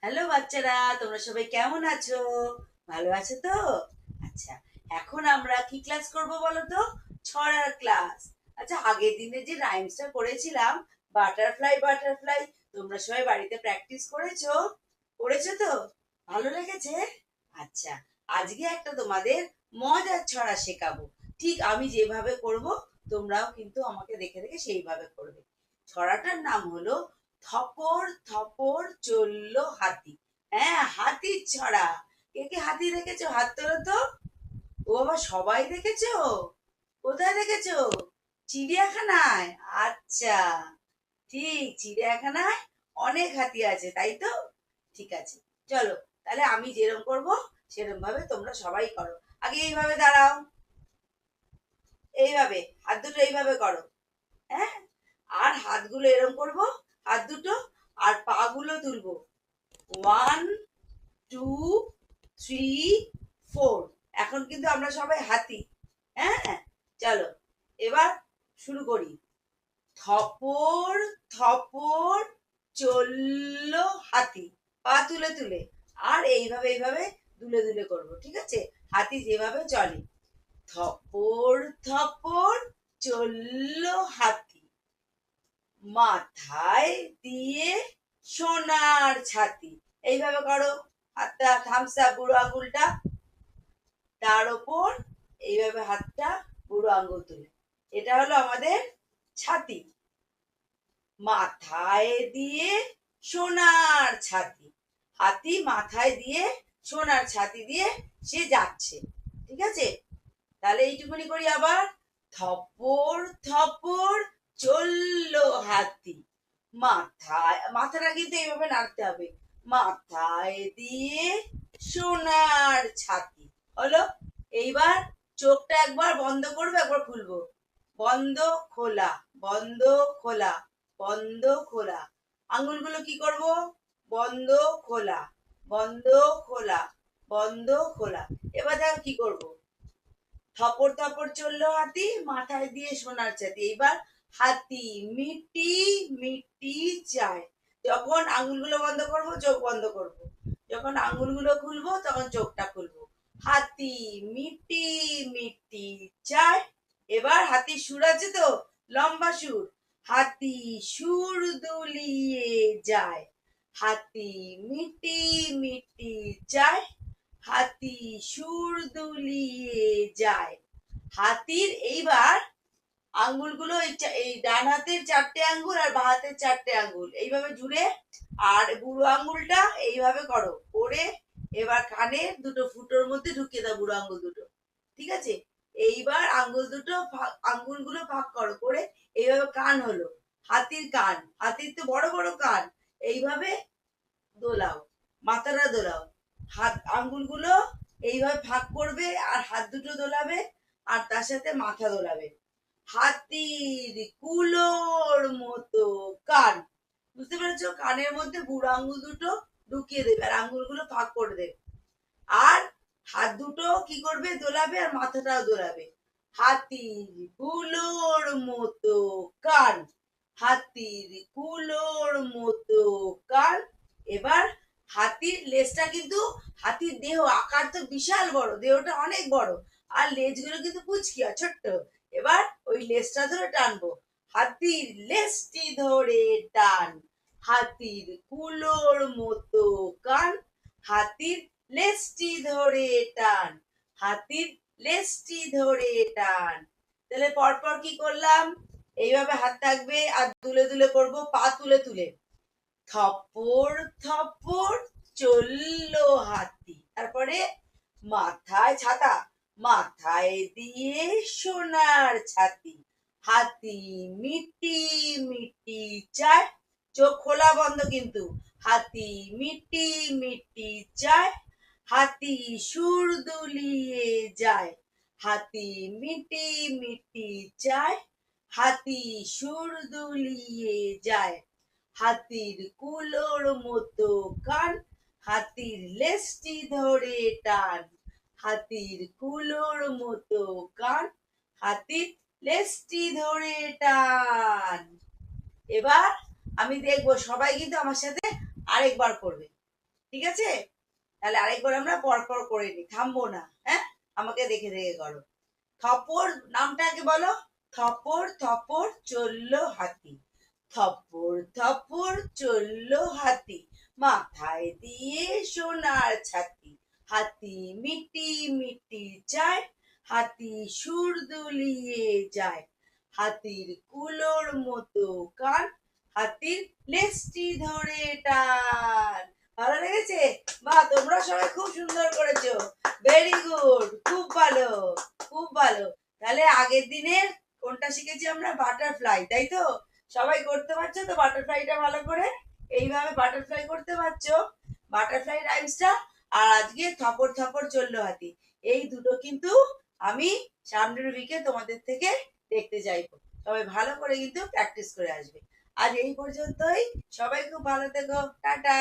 Hello বাচ্চারা, তোমরা সবাই কেমন আছো? ভালো আছো তো? আচ্ছা, এখন আমরা কি ক্লাস করব বলো তো? ছড়ার ক্লাস। আচ্ছা, আগের দিনে যে রাইমসটা করেছিলাম, বাটারফ্লাই বাটারফ্লাই, তোমরা সবাই বাড়িতে প্র্যাকটিস করেছো? করেছো তো? ভালো লেগেছে? আচ্ছা, আজকে একটা তোমাদের মজার ছড়া শেখাবো। ঠিক আমি যেভাবে করব, তোমরাও কিন্তু আমাকে দেখে দেখে সেইভাবে করবে। ছড়াটার নাম হলো থপর থপর চললো হাতি। হ্যাঁ, হাতির ছড়া। কে কে হাতি দেখেছো? হাত তোলো তো। ও বাবা, সবাই দেখেছো? কোথায় দেখেছো? চিড়িয়াখানায়? আচ্ছা, ঠিক, চিড়িয়াখানায় অনেক হাতি আছে, তাই তো? ঠিক আছে, চলো, তাহলে আমি যেরকম করব সেরকম ভাবে তোমরা সবাই করো। আগে এইভাবে দাঁড়াও, এইভাবে হাত দুটো এইভাবে করো। হ্যাঁ, আর হাতগুলো এরকম করবো, হাত দুটো, আর পা গুলো তুলবো। 1 2 3 4। এখন কিন্তু আমরা সবাই হাতি। হ্যাঁ, চলো, এবার শুরু করি। থপর থপর চললো হাতি, পা তুলে তুলে। আর এইভাবে এইভাবে দুলে দুলে করবো, ঠিক আছে? হাতি যেভাবে চলে। থপর থপর চললো হাতি, মাথায় দিয়ে সোনার ছাতি। এইভাবে করো। হাতটা থামস আপ, বুড়ো আঙুলটা তার ওপর, এইভাবে হাতটা বুড়ো আঙুল তুলে। এটা হলো আমাদের ছাতি। মাথায় দিয়ে সোনার ছাতি, হাতি মাথায় দিয়ে সোনার ছাতি দিয়ে সে যাচ্ছে। ঠিক আছে, তাহলে এইটুকুনি করি আবার। থপর থপর চললো হাতি, মাথায়, মাথাটা কিন্তু এইভাবে নাড়তে হবে, মাথায় দিয়ে সোনার ছাতি। হলো। এইবার চোখটা একবার বন্ধ করবো, একবার খুলবো। বন্ধ, খোলা, বন্ধ, খোলা, বন্ধ, খোলা। আঙুলগুলো কি করব? বন্ধ, খোলা, বন্ধ, খোলা, বন্ধ, খোলা। এবার দেখো কি করব। থপর থপর চললো হাতি, মাথায় দিয়ে সোনার ছাতি। এইবার হাতি মিটি মিটি চায়। যখন আঙুলগুলো বন্ধ করব, চোখ বন্ধ করব। যখন আঙুলগুলো খুলবো, তখন চোখটা খুলবো। হাতি মিটি মিটি চায়। এবার হাতির সুর আছে তো, লম্বা সুর। হাতি সুর দুলিয়ে যায়, হাতি মিটি মিটি চায়, হাতি সুর দুলিয়ে যায়। হাতির এইবার আঙ্গুলগুলো এই ডান হাতের 4টে আঙ্গুল আর বাঁ হাতের 4টে আঙ্গুল এইভাবে জুড়ে, আর বুড়ো আঙ্গুলটা এইভাবে করো করে, এবার কানের দুটো ফুটোর মধ্যে ঢুকিয়ে দাও বুড়ো আঙ্গুল দুটো। ঠিক আছে, এইবার আঙ্গুল দুটো আঙ্গুলগুলো ভাগ করো করে, এইভাবে কান হলো। হাতির কান, হাতির তো বড় বড় কান। এইভাবে দোলাও, মাথাটা দোলাও। হাত আঙ্গুলগুলো এইভাবে ভাগ করবে আর হাত দুটো দোলাবে, আর তার সাথে মাথা দোলাবে। হাতির কুলোর মতো কান। বুঝতে পেরেছো? কানের মধ্যে বুড়ো আঙ্গুল দুটো ঢুকিয়ে দেবে আর আঙ্গুলগুলো ভাগ করে দেবে। আর হাত দুটো কি করবে? দোলাবে আর মাথাটাও দোলাবে। হাতির কুলোর মতো কান, হাতির কুলোর মতো কান। এবার হাতির লেজটা কিন্তু, হাতির দেহ আকার তো বিশাল বড়, দেহটা অনেক বড়, আর লেজগুলো কিন্তু পুচকিয়া ছোট্ট। এবার ওই লেজটা ধরে টানবো। হাতির লেজটি ধরে টান, হাতির কুলোর মতো কান, হাতির লেজটি ধরে টান, হাতির লেজটি ধরে টান। তাহলে পরপর কি করলাম? এইভাবে হাত থাকবে আর তুলে তুলে করব, পা তুলে তুলে। থপর থপর চললো হাতি, তারপরে মাথায় ছাতা, মাথায় দিয়ে সোনার ছাতি, হাতি মিটি মিটি চায়। চোখ খোলা বন্ধ কিন্তু। হাতি মিটি মিটি চায়, হাতি সুর দুলিয়ে যায়, হাতি মিটি মিটি চায়, হাতি সুর দুলিয়ে যায়। হাতির কুলোর মতো কান, হাতির লেজটি ধরে টান, হাতির কুলোর মতো কান, হাতির লেজটি ধরে টান। এবার আমি দেখবো সবাই কিন্তু আমার সাথে আরেকবার করবে। ঠিক আছে? তাহলে আরেকবার আমরা পরপর করে নিই, থামবো না। হ্যাঁ, আমাকে দেখে দেখে করো। থপর নামটা আগে বলো। থপর থপর চললো হাতি, থপর থপর চললো হাতি, মাথায় দিয়ে সোনার ছাতি, হাতি মিটি মিটি যায়, হাতি সুর দুলিয়ে যায়, হাতির কুলোর মতো কান, হাতির লেজটি ধরে টান। ভালো লেগেছে? বাহ, তোমরা সবাই খুব সুন্দর করেছো। ভেরি গুড, খুব ভালো, খুব ভালো। তাহলে আগের দিনের কোনটা শিখেছি আমরা? বাটারফ্লাই, তাই তো? সবাই করতে পারছো তো বাটারফ্লাইটা ভালো করে? এইভাবে বাটারফ্লাই করতে পারছো, বাটারফ্লাই রাইমসটা? আর আজকে থপর থপর চললো হাতি, এই দুটো কিন্তু আমি সামনের উইকে তোমাদের থেকে দেখতে চাইবো। সবাই ভালো করে কিন্তু প্র্যাকটিস করে আসবে। আজ এই পর্যন্তই। সবাই খুব ভালো থেকো। টাটা।